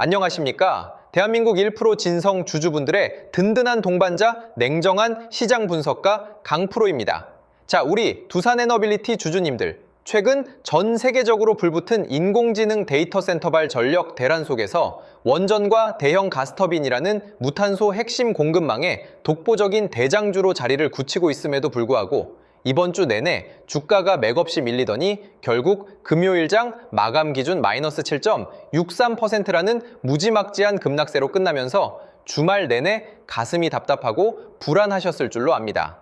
안녕하십니까? 대한민국 1% 진성 주주분들의 든든한 동반자, 냉정한 시장 분석가 강프로입니다. 자, 우리 두산에너빌리티 주주님들, 최근 전 세계적으로 불붙은 인공지능 데이터 센터발 전력 대란 속에서 원전과 대형 가스터빈이라는 무탄소 핵심 공급망에 독보적인 대장주로 자리를 굳히고 있음에도 불구하고 이번 주 내내 주가가 맥없이 밀리더니 결국 금요일장 마감 기준 마이너스 7.63%라는 무지막지한 급락세로 끝나면서 주말 내내 가슴이 답답하고 불안하셨을 줄로 압니다.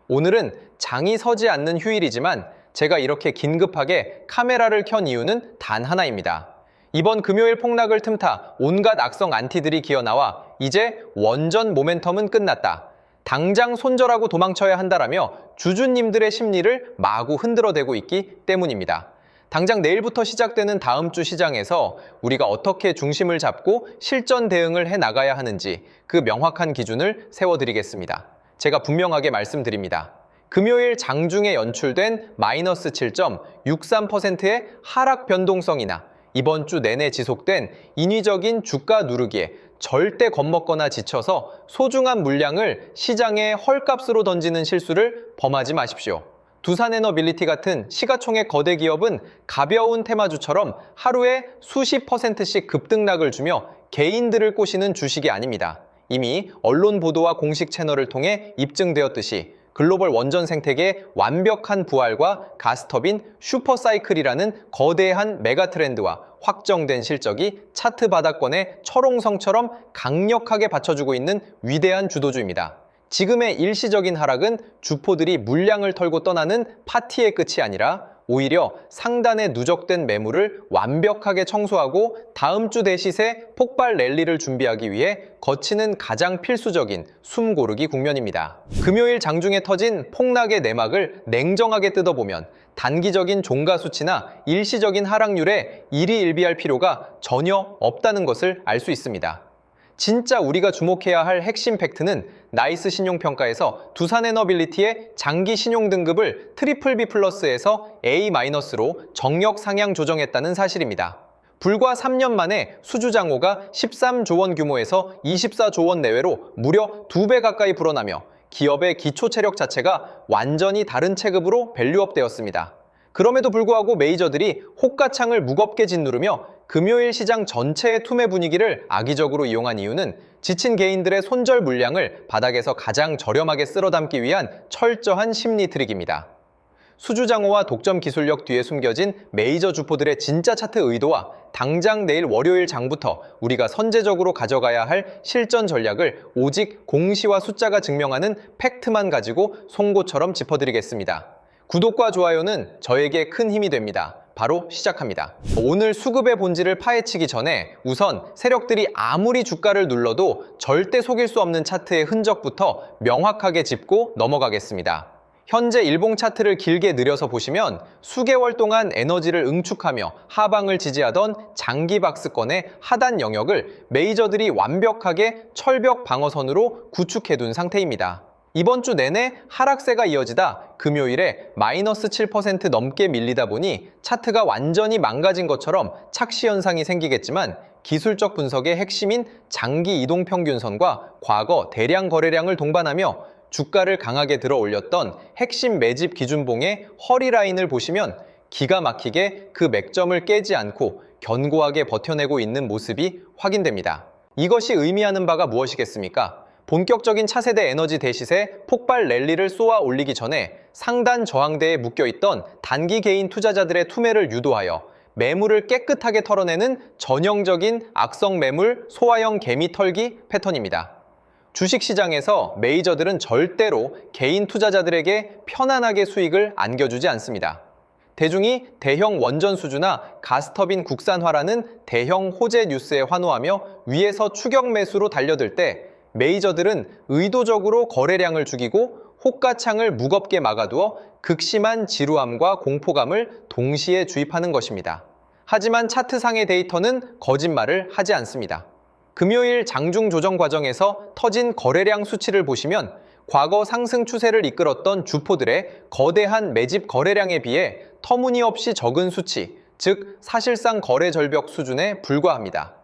오늘은 장이 서지 않는 휴일이지만 제가 이렇게 긴급하게 카메라를 켠 이유는 단 하나입니다. 이번 금요일 폭락을 틈타 온갖 악성 안티들이 기어나와 이제 원전 모멘텀은 끝났다. 당장 손절하고 도망쳐야 한다라며 주주님들의 심리를 마구 흔들어대고 있기 때문입니다. 당장 내일부터 시작되는 다음 주 시장에서 우리가 어떻게 중심을 잡고 실전 대응을 해나가야 하는지 그 명확한 기준을 세워드리겠습니다. 제가 분명하게 말씀드립니다. 금요일 장중에 연출된 마이너스 7.63%의 하락 변동성이나 이번 주 내내 지속된 인위적인 주가 누르기에 절대 겁먹거나 지쳐서 소중한 물량을 시장에 헐값으로 던지는 실수를 범하지 마십시오. 두산에너빌리티 같은 시가총액 거대 기업은 가벼운 테마주처럼 하루에 수십 %씩 급등락을 주며 개인들을 꼬시는 주식이 아닙니다. 이미 언론 보도와 공식 채널을 통해 입증되었듯이 글로벌 원전 생태계의 완벽한 부활과 가스터빈 슈퍼사이클이라는 거대한 메가트렌드와 확정된 실적이 차트 바닥권에 철옹성처럼 강력하게 받쳐주고 있는 위대한 주도주입니다. 지금의 일시적인 하락은 주포들이 물량을 털고 떠나는 파티의 끝이 아니라 오히려 상단에 누적된 매물을 완벽하게 청소하고 다음 주 대시세 폭발 랠리를 준비하기 위해 거치는 가장 필수적인 숨고르기 국면입니다. 금요일 장중에 터진 폭락의 내막을 냉정하게 뜯어보면 단기적인 종가 수치나 일시적인 하락률에 일희일비할 필요가 전혀 없다는 것을 알 수 있습니다. 진짜 우리가 주목해야 할 핵심 팩트는 나이스 신용평가에서 두산에너빌리티의 장기 신용 등급을 BBB+에서 A-로 정력 상향 조정했다는 사실입니다. 불과 3년 만에 수주장호가 13조 원 규모에서 24조 원 내외로 무려 2배 가까이 불어나며 기업의 기초 체력 자체가 완전히 다른 체급으로 밸류업 되었습니다. 그럼에도 불구하고 메이저들이 호가창을 무겁게 짓누르며 금요일 시장 전체의 투매 분위기를 악의적으로 이용한 이유는 지친 개인들의 손절 물량을 바닥에서 가장 저렴하게 쓸어 담기 위한 철저한 심리 트릭입니다. 수주장호와 독점 기술력 뒤에 숨겨진 메이저 주포들의 진짜 차트 의도와 당장 내일 월요일 장부터 우리가 선제적으로 가져가야 할 실전 전략을 오직 공시와 숫자가 증명하는 팩트만 가지고 송곳처럼 짚어드리겠습니다. 구독과 좋아요는 저에게 큰 힘이 됩니다. 바로 시작합니다. 오늘 수급의 본질을 파헤치기 전에 우선 세력들이 아무리 주가를 눌러도 절대 속일 수 없는 차트의 흔적부터 명확하게 짚고 넘어가겠습니다. 현재 일봉 차트를 길게 늘여서 보시면 수개월 동안 에너지를 응축하며 하방을 지지하던 장기 박스권의 하단 영역을 메이저들이 완벽하게 철벽 방어선으로 구축해둔 상태입니다. 이번 주 내내 하락세가 이어지다 금요일에 마이너스 7% 넘게 밀리다 보니 차트가 완전히 망가진 것처럼 착시 현상이 생기겠지만 기술적 분석의 핵심인 장기 이동평균선과 과거 대량 거래량을 동반하며 주가를 강하게 들어 올렸던 핵심 매집 기준봉의 허리 라인을 보시면 기가 막히게 그 맥점을 깨지 않고 견고하게 버텨내고 있는 모습이 확인됩니다. 이것이 의미하는 바가 무엇이겠습니까? 본격적인 차세대 에너지 대시세 폭발 랠리를 쏘아 올리기 전에 상단 저항대에 묶여있던 단기 개인 투자자들의 투매를 유도하여 매물을 깨끗하게 털어내는 전형적인 악성 매물 소화형 개미 털기 패턴입니다. 주식시장에서 메이저들은 절대로 개인 투자자들에게 편안하게 수익을 안겨주지 않습니다. 대중이 대형 원전 수주나 가스터빈 국산화라는 대형 호재 뉴스에 환호하며 위에서 추격 매수로 달려들 때 메이저들은 의도적으로 거래량을 죽이고 호가창을 무겁게 막아두어 극심한 지루함과 공포감을 동시에 주입하는 것입니다. 하지만 차트상의 데이터는 거짓말을 하지 않습니다. 금요일 장중 조정 과정에서 터진 거래량 수치를 보시면 과거 상승 추세를 이끌었던 주포들의 거대한 매집 거래량에 비해 터무니없이 적은 수치, 즉 사실상 거래 절벽 수준에 불과합니다.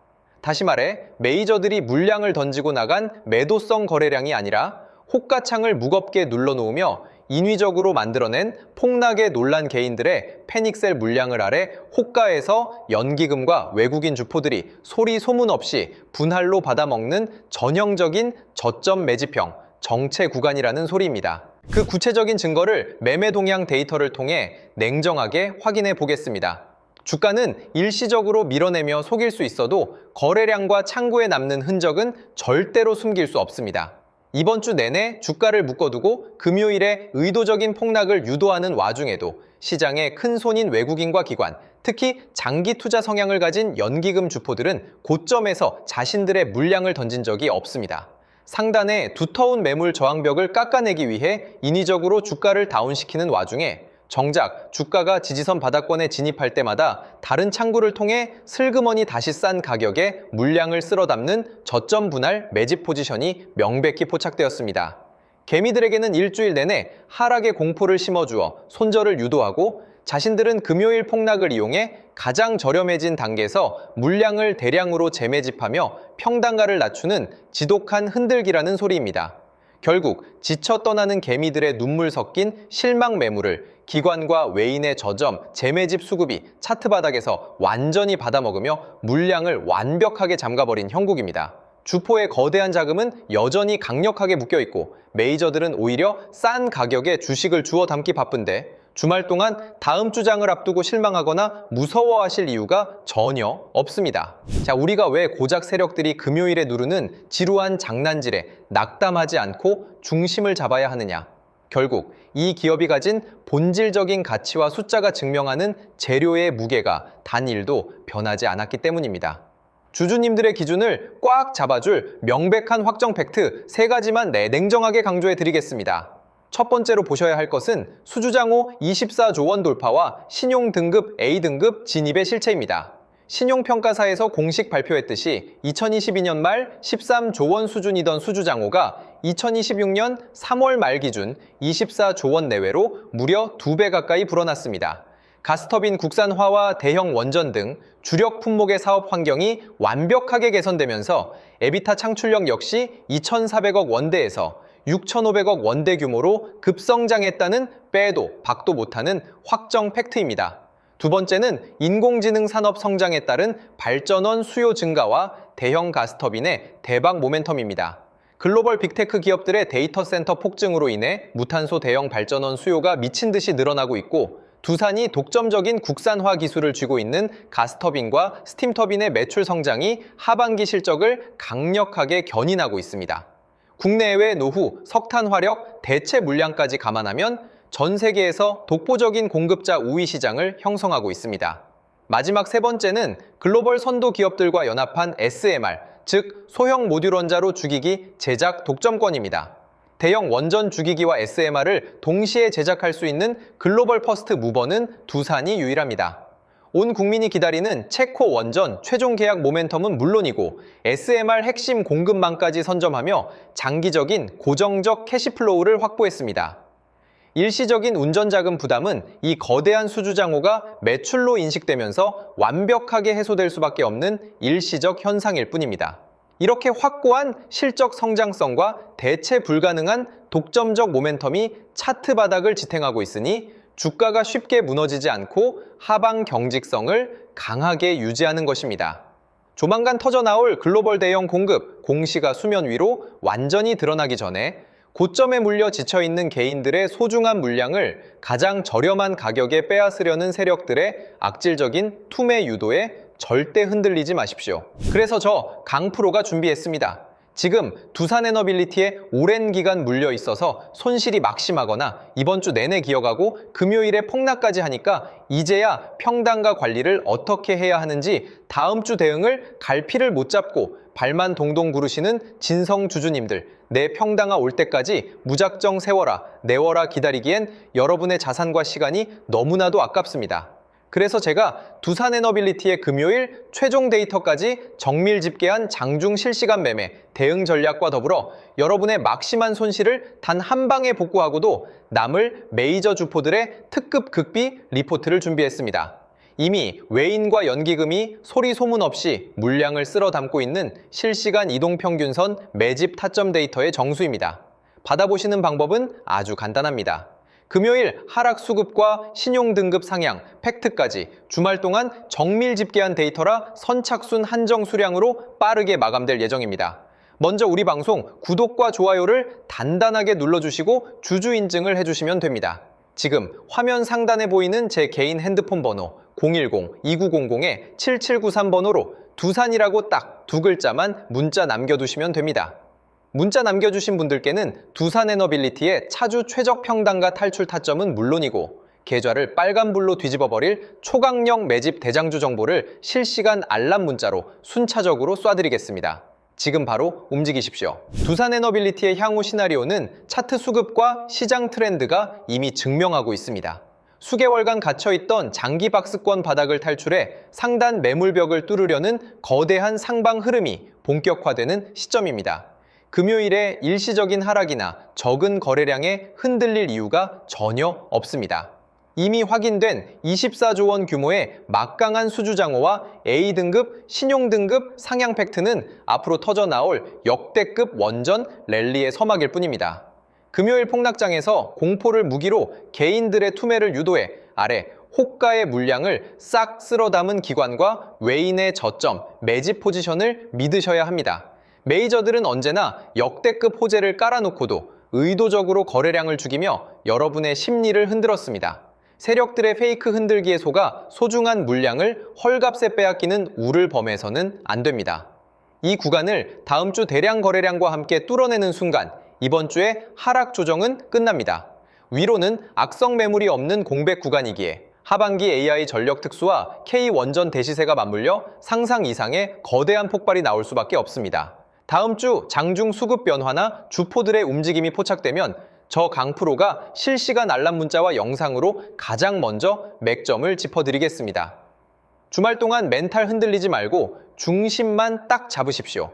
다시 말해 메이저들이 물량을 던지고 나간 매도성 거래량이 아니라 호가창을 무겁게 눌러놓으며 인위적으로 만들어낸 폭락에 놀란 개인들의 패닉셀 물량을 아래 호가에서 연기금과 외국인 주포들이 소리 소문 없이 분할로 받아먹는 전형적인 저점 매집형 정체 구간이라는 소리입니다. 그 구체적인 증거를 매매 동향 데이터를 통해 냉정하게 확인해 보겠습니다. 주가는 일시적으로 밀어내며 속일 수 있어도 거래량과 창구에 남는 흔적은 절대로 숨길 수 없습니다. 이번 주 내내 주가를 묶어두고 금요일에 의도적인 폭락을 유도하는 와중에도 시장의 큰 손인 외국인과 기관, 특히 장기 투자 성향을 가진 연기금 주포들은 고점에서 자신들의 물량을 던진 적이 없습니다. 상단의 두터운 매물 저항벽을 깎아내기 위해 인위적으로 주가를 다운시키는 와중에 정작 주가가 지지선 바닥권에 진입할 때마다 다른 창구를 통해 슬그머니 다시 싼 가격에 물량을 쓸어 담는 저점 분할 매집 포지션이 명백히 포착되었습니다. 개미들에게는 일주일 내내 하락의 공포를 심어주어 손절을 유도하고 자신들은 금요일 폭락을 이용해 가장 저렴해진 단계에서 물량을 대량으로 재매집하며 평단가를 낮추는 지독한 흔들기라는 소리입니다. 결국 지쳐 떠나는 개미들의 눈물 섞인 실망 매물을 기관과 외인의 저점, 재매집 수급이 차트 바닥에서 완전히 받아먹으며 물량을 완벽하게 잠가버린 형국입니다. 주포의 거대한 자금은 여전히 강력하게 묶여있고 메이저들은 오히려 싼 가격에 주식을 주워 담기 바쁜데 주말 동안 다음 주장을 앞두고 실망하거나 무서워하실 이유가 전혀 없습니다. 자, 우리가 왜 고작 세력들이 금요일에 누르는 지루한 장난질에 낙담하지 않고 중심을 잡아야 하느냐? 결국 이 기업이 가진 본질적인 가치와 숫자가 증명하는 재료의 무게가 단일도 변하지 않았기 때문입니다. 주주님들의 기준을 꽉 잡아줄 명백한 확정 팩트 3가지만 냉정하게 강조해 드리겠습니다. 첫 번째로 보셔야 할 것은 수주장호 24조 원 돌파와 신용등급 A등급 진입의 실체입니다. 신용평가사에서 공식 발표했듯이 2022년 말 13조 원 수준이던 수주장호가 2026년 3월 말 기준 24조 원 내외로 무려 2배 가까이 불어났습니다. 가스터빈 국산화와 대형 원전 등 주력 품목의 사업 환경이 완벽하게 개선되면서 에비타 창출력 역시 2,400억 원대에서 6,500억 원대 규모로 급성장했다는 빼도 박도 못하는 확정 팩트입니다. 두 번째는 인공지능 산업 성장에 따른 발전원 수요 증가와 대형 가스터빈의 대박 모멘텀입니다. 글로벌 빅테크 기업들의 데이터 센터 폭증으로 인해 무탄소 대형 발전원 수요가 미친 듯이 늘어나고 있고 두산이 독점적인 국산화 기술을 쥐고 있는 가스터빈과 스팀터빈의 매출 성장이 하반기 실적을 강력하게 견인하고 있습니다. 국내외 노후, 석탄 화력, 대체 물량까지 감안하면 전 세계에서 독보적인 공급자 우위 시장을 형성하고 있습니다. 마지막 세 번째는 글로벌 선도 기업들과 연합한 SMR, 즉 소형 모듈 원자로 주기기 제작 독점권입니다. 대형 원전 주기기와 SMR을 동시에 제작할 수 있는 글로벌 퍼스트 무버는 두산이 유일합니다. 온 국민이 기다리는 체코 원전 최종 계약 모멘텀은 물론이고 SMR 핵심 공급망까지 선점하며 장기적인 고정적 캐시플로우를 확보했습니다. 일시적인 운전자금 부담은 이 거대한 수주장호가 매출로 인식되면서 완벽하게 해소될 수밖에 없는 일시적 현상일 뿐입니다. 이렇게 확고한 실적 성장성과 대체 불가능한 독점적 모멘텀이 차트 바닥을 지탱하고 있으니 주가가 쉽게 무너지지 않고 하방 경직성을 강하게 유지하는 것입니다. 조만간 터져나올 글로벌 대형 공급, 공시가 수면 위로 완전히 드러나기 전에 고점에 물려 지쳐있는 개인들의 소중한 물량을 가장 저렴한 가격에 빼앗으려는 세력들의 악질적인 투매 유도에 절대 흔들리지 마십시오. 그래서 저 강프로가 준비했습니다. 지금 두산에너빌리티에 오랜 기간 물려 있어서 손실이 막심하거나 이번 주 내내 기어가고 금요일에 폭락까지 하니까 이제야 평단가 관리를 어떻게 해야 하는지 다음 주 대응을 갈피를 못 잡고 발만 동동 구르시는 진성 주주님들, 내 평당화 올 때까지 무작정 세워라, 내워라 기다리기엔 여러분의 자산과 시간이 너무나도 아깝습니다. 그래서 제가 두산에너빌리티의 금요일 최종 데이터까지 정밀 집계한 장중 실시간 매매 대응 전략과 더불어 여러분의 막심한 손실을 단 한 방에 복구하고도 남을 메이저 주포들의 특급 극비 리포트를 준비했습니다. 이미 외인과 연기금이 소리 소문 없이 물량을 쓸어 담고 있는 실시간 이동평균선 매집 타점 데이터의 정수입니다. 받아보시는 방법은 아주 간단합니다. 금요일 하락 수급과 신용등급 상향, 팩트까지 주말 동안 정밀 집계한 데이터라 선착순 한정 수량으로 빠르게 마감될 예정입니다. 먼저 우리 방송 구독과 좋아요를 단단하게 눌러주시고 주주 인증을 해주시면 됩니다. 지금 화면 상단에 보이는 제 개인 핸드폰 번호 010-2900-7793번호로 두산이라고 딱 두 글자만 문자 남겨두시면 됩니다. 문자 남겨주신 분들께는 두산에너빌리티의 차주 최적 평단가 탈출 타점은 물론이고 계좌를 빨간불로 뒤집어버릴 초강력 매집 대장주 정보를 실시간 알람 문자로 순차적으로 쏴드리겠습니다. 지금 바로 움직이십시오. 두산에너빌리티의 향후 시나리오는 차트 수급과 시장 트렌드가 이미 증명하고 있습니다. 수개월간 갇혀있던 장기 박스권 바닥을 탈출해 상단 매물벽을 뚫으려는 거대한 상방 흐름이 본격화되는 시점입니다. 금요일에 일시적인 하락이나 적은 거래량에 흔들릴 이유가 전혀 없습니다. 이미 확인된 24조 원 규모의 막강한 수주장호와 A등급, 신용등급 상향 팩트는 앞으로 터져나올 역대급 원전 랠리의 서막일 뿐입니다. 금요일 폭락장에서 공포를 무기로 개인들의 투매를 유도해 아래 호가의 물량을 싹 쓸어 담은 기관과 외인의 저점, 매집 포지션을 믿으셔야 합니다. 메이저들은 언제나 역대급 호재를 깔아놓고도 의도적으로 거래량을 죽이며 여러분의 심리를 흔들었습니다. 세력들의 페이크 흔들기에 속아 소중한 물량을 헐값에 빼앗기는 우를 범해서는 안 됩니다. 이 구간을 다음 주 대량 거래량과 함께 뚫어내는 순간 이번 주에 하락 조정은 끝납니다. 위로는 악성 매물이 없는 공백 구간이기에 하반기 AI 전력 특수와 K원전 대시세가 맞물려 상상 이상의 거대한 폭발이 나올 수밖에 없습니다. 다음 주 장중 수급 변화나 주포들의 움직임이 포착되면 저 강프로가 실시간 알람 문자와 영상으로 가장 먼저 맥점을 짚어드리겠습니다. 주말 동안 멘탈 흔들리지 말고 중심만 딱 잡으십시오.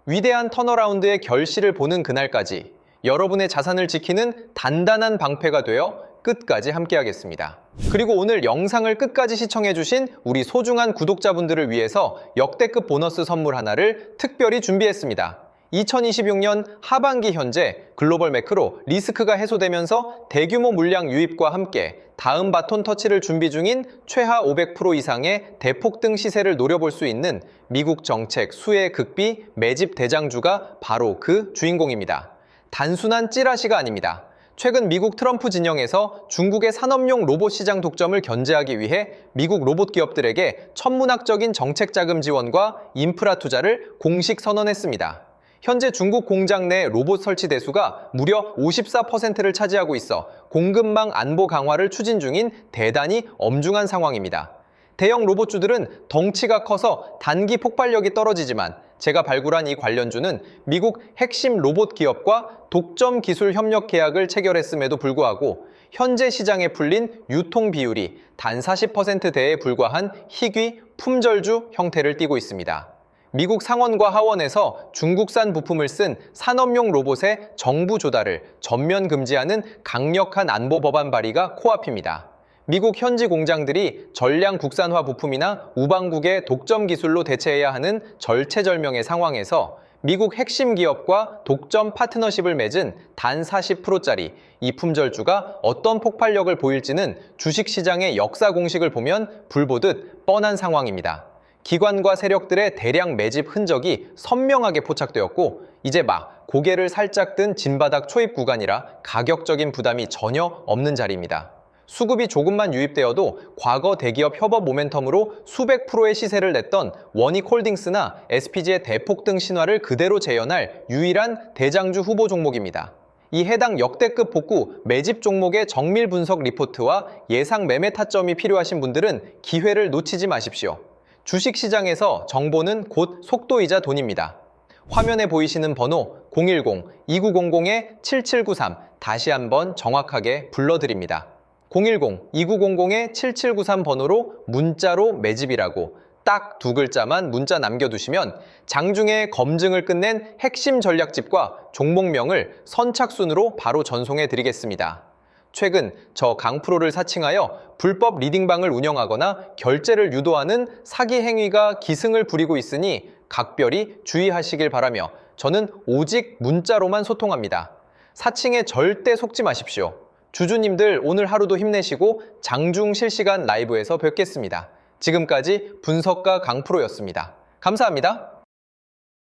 위대한 턴어라운드의 결실을 보는 그날까지 여러분의 자산을 지키는 단단한 방패가 되어 끝까지 함께하겠습니다. 그리고 오늘 영상을 끝까지 시청해주신 우리 소중한 구독자분들을 위해서 역대급 보너스 선물 하나를 특별히 준비했습니다. 2026년 하반기 현재 글로벌 매크로 리스크가 해소되면서 대규모 물량 유입과 함께 다음 바톤 터치를 준비 중인 최하 500% 이상의 대폭등 시세를 노려볼 수 있는 미국 정책 수혜 극비 매집 대장주가 바로 그 주인공입니다. 단순한 찌라시가 아닙니다. 최근 미국 트럼프 진영에서 중국의 산업용 로봇 시장 독점을 견제하기 위해 미국 로봇 기업들에게 천문학적인 정책 자금 지원과 인프라 투자를 공식 선언했습니다. 현재 중국 공장 내 로봇 설치 대수가 무려 54%를 차지하고 있어 공급망 안보 강화를 추진 중인 대단히 엄중한 상황입니다. 대형 로봇주들은 덩치가 커서 단기 폭발력이 떨어지지만 제가 발굴한 이 관련주는 미국 핵심 로봇 기업과 독점 기술 협력 계약을 체결했음에도 불구하고 현재 시장에 풀린 유통 비율이 단 40%대에 불과한 희귀 품절주 형태를 띠고 있습니다. 미국 상원과 하원에서 중국산 부품을 쓴 산업용 로봇의 정부 조달을 전면 금지하는 강력한 안보 법안 발의가 코앞입니다. 미국 현지 공장들이 전량 국산화 부품이나 우방국의 독점 기술로 대체해야 하는 절체절명의 상황에서 미국 핵심 기업과 독점 파트너십을 맺은 단 40%짜리 이 품절주가 어떤 폭발력을 보일지는 주식시장의 역사 공식을 보면 불보듯 뻔한 상황입니다. 기관과 세력들의 대량 매집 흔적이 선명하게 포착되었고 이제 막 고개를 살짝 든 진바닥 초입 구간이라 가격적인 부담이 전혀 없는 자리입니다. 수급이 조금만 유입되어도 과거 대기업 협업 모멘텀으로 수백 프로의 시세를 냈던 원익홀딩스나 SPG의 대폭등 신화를 그대로 재현할 유일한 대장주 후보 종목입니다. 이 해당 역대급 복구 매집 종목의 정밀 분석 리포트와 예상 매매 타점이 필요하신 분들은 기회를 놓치지 마십시오. 주식시장에서 정보는 곧 속도이자 돈입니다. 화면에 보이시는 번호 010-2900-7793 다시 한번 정확하게 불러드립니다. 010-2900-7793 번호로 문자로 매집이라고 딱 두 글자만 문자 남겨두시면 장중에 검증을 끝낸 핵심 전략집과 종목명을 선착순으로 바로 전송해 드리겠습니다. 최근 저 강프로를 사칭하여 불법 리딩방을 운영하거나 결제를 유도하는 사기 행위가 기승을 부리고 있으니 각별히 주의하시길 바라며 저는 오직 문자로만 소통합니다. 사칭에 절대 속지 마십시오. 주주님들 오늘 하루도 힘내시고 장중 실시간 라이브에서 뵙겠습니다. 지금까지 분석가 강프로였습니다. 감사합니다.